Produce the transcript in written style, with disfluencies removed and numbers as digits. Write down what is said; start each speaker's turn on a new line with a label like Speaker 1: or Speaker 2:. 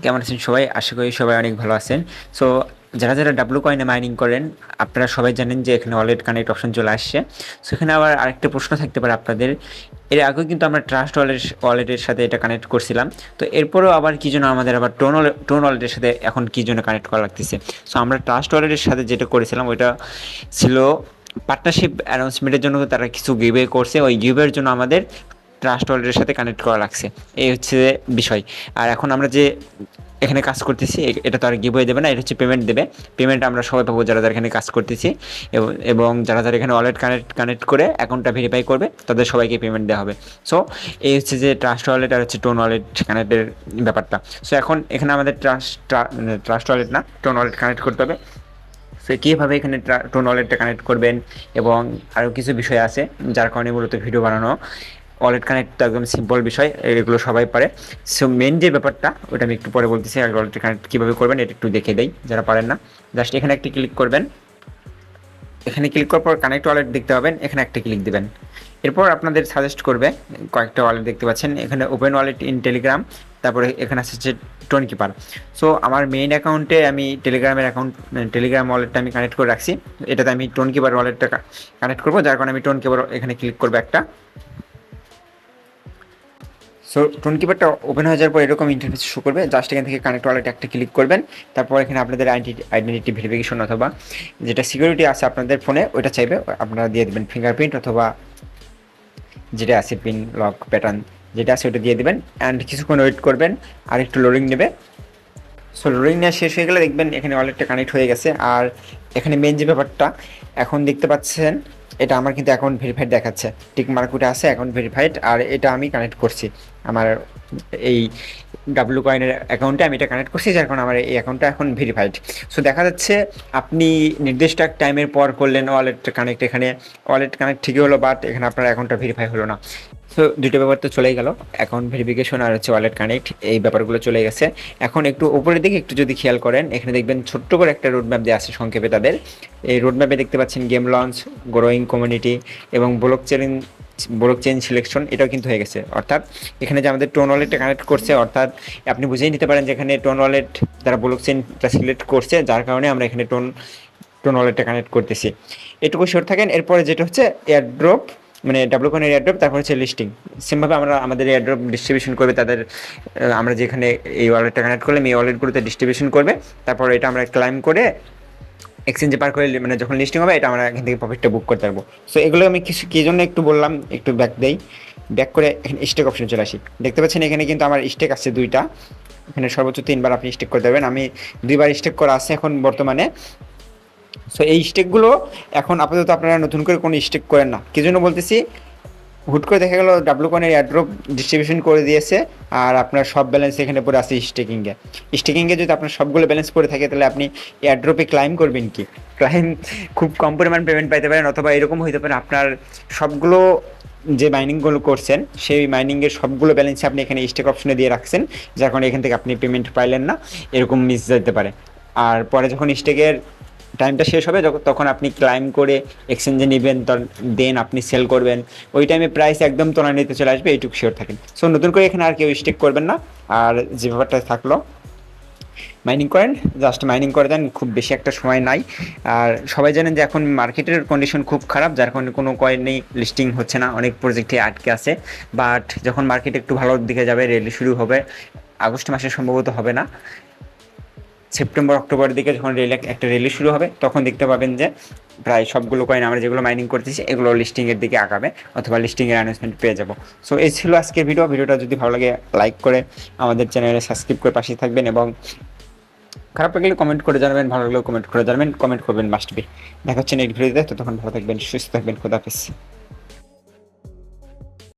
Speaker 1: কেমন আছেন সবাই? আশা করি সবাই অনেক ভালো আছেন। সো যারা ডাব্লু কয়েনে মাইনিং করেন, আপনারা সবাই জানেন যে এখানে ওয়ালেট কানেক্ট অপশন চলে আসছে। সো এখানে আবার আরেকটা প্রশ্ন থাকতে পারে আপনাদের। এর আগেও কিন্তু আমরা ট্রাস্ট ওয়ালেটের সাথে এটা কানেক্ট করছিলাম। তো এরপরেও আবার কি জন্য আমাদের আবার টোন ওয়ালেটের সাথে এখন কি জন্য কানেক্ট করা লাগতেছে? সো আমরা ট্রাস্ট ওয়ালেটের সাথে যেটা করেছিলাম ওইটা ছিল পার্টনারশিপ অ্যানাউন্সমেন্টের জন্য তারা কিছু গিভওয়ে করছে। ওই গিভওয়ের জন্য আমাদের ট্রাস্ট ওয়ালেটের সাথে কানেক্ট করা লাগছে। এই হচ্ছে বিষয়। আর এখন আমরা যে এখানে কাজ করতেছি এটা তো আর গিভওয়ে দেবে না, এটা হচ্ছে পেমেন্ট দেবে। পেমেন্ট আমরা সবাই পাবো যারা এখানে কাজ করতেছি, এবং যারা এখানে ওয়ালেট কানেক্ট করে অ্যাকাউন্টটা ভেরিফাই করবে তাদের সবাইকে পেমেন্ট দেওয়া হবে। সো এই হচ্ছে যে ট্রাস্ট ওয়ালেট আর হচ্ছে টোন ওয়ালেট কানেক্টের ব্যাপারটা। সো এখন এখানে আমাদের ট্রাস্ট ওয়ালেট না, টোন ওয়ালেট কানেক্ট করতে হবে। সো কীভাবে এখানে টোন ওয়ালেটটা কানেক্ট করবেন এবং আরও কিছু বিষয় আছে যার কারণে মূলত ভিডিও বানানো। ওয়ালেট কানেক্ট তো একদম সিম্পল বিষয়, এগুলো সবাই পারে। সো মেন যে ব্যাপারটা ওটা আমি একটু পরে বলতেছি। আর ওয়ালেট কানেক্ট কীভাবে করবেন এটা একটু দেখে দেই যারা পারেন না। জাস্ট এখানে একটা ক্লিক করবেন। এখানে ক্লিক করার পর কানেক্ট ওয়ালেট দেখতে পাবেন, এখানে একটা ক্লিক দেবেন। এরপর আপনাদের সাজেস্ট করবে কয়েকটা ওয়ালেট দেখতে পাচ্ছেন, এখানে ওপেন ওয়ালেট ইন টেলিগ্রাম, তারপরে এখানে আছে হচ্ছে টোন কিপার। সো আমার মেইন অ্যাকাউন্টে আমি টেলিগ্রাম ওয়ালেটটা আমি কানেক্ট করে রাখছি। এটাতে আমি টোন কিপার ওয়ালেটটা কানেক্ট করবো, যার কারণে আমি টোন কিপার এখানে ক্লিক করবো একটা। সো টোন কিপারটা ওপেন হয়ে যাওয়ার পর এরকম ইন্টারফেস শো করবে। জাস্ট এখান থেকে কানেক্ট ওয়ালেটে একটা ক্লিক করবেন। তারপর এখানে আপনাদের আইডেন্টিটি ভেরিফিকেশন অথবা যেটা সিকিউরিটি আছে আপনাদের ফোনে ওইটা চাইবে, আপনারা দিয়ে দেবেন ফিঙ্গারপ্রিন্ট অথবা যেটা আছে পিন লক প্যাটার্ন যেটা আছে ওটা দিয়ে দেবেন। অ্যান্ড কিছুক্ষণ ওয়েট করবেন, আর একটু লোডিং নেবে। সো লোডিং নেওয়া শেষ হয়ে গেলে দেখবেন এখানে ওয়ালেটটা কানেক্ট হয়ে গেছে। আর এখানে মেন যে ব্যাপারটা এখন দেখতে পাচ্ছেন, এটা আমার কিন্তু অ্যাকাউন্ট ভেরিফাইড দেখাচ্ছে, টিক মার্কুটে আছে অ্যাকাউন্ট ভেরিফাইড। আর এটা আমি কানেক্ট করছি আমার এই ডাব্লু কয়েনের অ্যাকাউন্টে, আমি এটা কানেক্ট করছি, যার কারণে আমার এই অ্যাকাউন্টটা এখন ভেরিফাইড। সো দেখা যাচ্ছে আপনি নির্দিষ্ট এক টাইমের পর করলেন ওয়ালেট কানেক্ট, এখানে ওয়ালেট কানেক্ট ঠিকই হলো, বাট এখানে আপনার অ্যাকাউন্টটা ভেরিফাই হলো না। সো দুটো ব্যাপার তো চলেই গেল, অ্যাকাউন্ট ভেরিফিকেশন আর হচ্ছে ওয়ালেট কানেক্ট, এই ব্যাপারগুলো চলে গেছে। এখন একটু উপরের দিকে একটু যদি খেয়াল করেন, এখানে দেখবেন ছোট্ট করে একটা রোডম্যাপ দেওয়া আছে সংক্ষেপে তাদের। এই রোডম্যাপে দেখতে পাচ্ছেন গেম লঞ্চ, গ্রোয়িং কমিউনিটি এবং ব্লকচেইন সিলেকশন, এটাও কিন্তু হয়ে গেছে। অর্থাৎ এখানে যে আমাদের টোন ওয়ালেটটা কানেক্ট করছে, অর্থাৎ আপনি বুঝেই নিতে পারেন যে এখানে টোন ওয়ালেট যারা ব্লকচেইনটা সিলেক্ট করছে, যার কারণে আমরা এখানে টোন ওয়ালেটটা কানেক্ট করতেছি। এটুকু শিওর থাকেন। এরপরে যেটা হচ্ছে এয়ারড্রপ, মানে ডাব্লু কয়েনের এয়ারড্রপ, তারপর হচ্ছে লিস্টিং। সেমভাবে আমরা আমাদের এয়ারড্রপ ডিস্ট্রিবিউশন করবে তাদের, আমরা যেখানে এই ওয়ালেটটা কানেক্ট করলে এই ওয়ালেটগুলোতে ডিস্ট্রিবিউশন করবে। তারপর এটা আমরা ক্লাইম করে এক্সচেঞ্জে পার করে, মানে যখন লিস্টিং হবে এটা আমরা এখান থেকে প্রফিটটা বুক করতে পারবো। সো এগুলো আমি কিছু কী জন্য একটু বললাম, একটু ব্যাক করে এখানে স্টেক অপশনে চলে আসি। দেখতে পাচ্ছেন এখানে কিন্তু আমার স্টেক আছে 2টা, এখানে সর্বোচ্চ 3বার আপনি স্টেক করতে পারবেন। আমি 2বার স্টেক করা আছে এখন বর্তমানে। সো এই স্টেকগুলো এখন আপাতত আপনারা নতুন করে কোনো স্টেক করেন না। কী জন্য বলতেছি, হুট করে দেখা গেল ডাব্লু কয়েনের এয়ারড্রপ ডিস্ট্রিবিউশন করে দিয়েছে আর আপনার সব ব্যালেন্স এখানে পড়ে আছে স্টেকিংয়ে যদি আপনার সবগুলো ব্যালেন্স পড়ে থাকে, তাহলে আপনি এয়ারড্রপে ক্লাইম করবেন কি? ক্লাইম খুব কম পরিমাণ পেমেন্ট পাইতে পারেন, অথবা এরকম হইতে পারে আপনার সবগুলো যে মাইনিংগুলো করছেন সেই মাইনিংয়ের সবগুলো ব্যালেন্স আপনি এখানে স্টেক অপশনে দিয়ে রাখছেন, যার কারণে এখান থেকে আপনি পেমেন্ট পাইলেন না, এরকম মিস যেতে পারে। আর পরে যখন স্টেকের টাইমটা শেষ হবে, তখন আপনি ক্লাইম করে এক্সচেঞ্জে নেবেন, দেন আপনি সেল করবেন, ওই টাইমে প্রাইস একদম তলানিতে চলে আসবে, এইটুকু শিওর থাকেন। সো নতুন করে এখানে আর কেউ স্টেক করবেন না। আর যে ব্যাপারটা থাকলো, মাইনিং করেন, জাস্ট মাইনিং করে দেন, খুব বেশি একটা সময় নাই। আর সবাই জানেন যে এখন মার্কেটের কন্ডিশন খুব খারাপ, যার কারণে কোনো কয়েনই লিস্টিং হচ্ছে না, অনেক প্রজেক্টে আটকে আছে। বাট যখন মার্কেট একটু ভালোর দিকে যাবে, র্যালি শুরু হবে, আগস্ট মাসে সম্ভবত হবে না, সেপ্টেম্বর অক্টোবরের দিকে যখন একটা র্যালি শুরু হবে, তখন দেখতে পাবেন যে প্রায় সবগুলো কয়েন আমরা যেগুলো মাইনিং করতেছি এগুলো লিস্টিংয়ের দিকে আগাবে, অথবা লিস্টিংয়ের অ্যানাউন্সমেন্ট পেয়ে যাবো। সো এই ছিল আজকের ভিডিওটা যদি ভালো লাগে লাইক করে আমাদের চ্যানেলে সাবস্ক্রাইব করে পাশে থাকবেন, এবং খারাপ লাগলে কমেন্ট করে জানাবেন, ভালো লাগলেও কমেন্ট করে জানাবেন, কমেন্ট করবেন মাস্ট বি। দেখা হচ্ছে নেক্সট ভিডিওতে, তখন ভালো থাকবেন, সুস্থ থাকবেন, খোদা হাফেজ।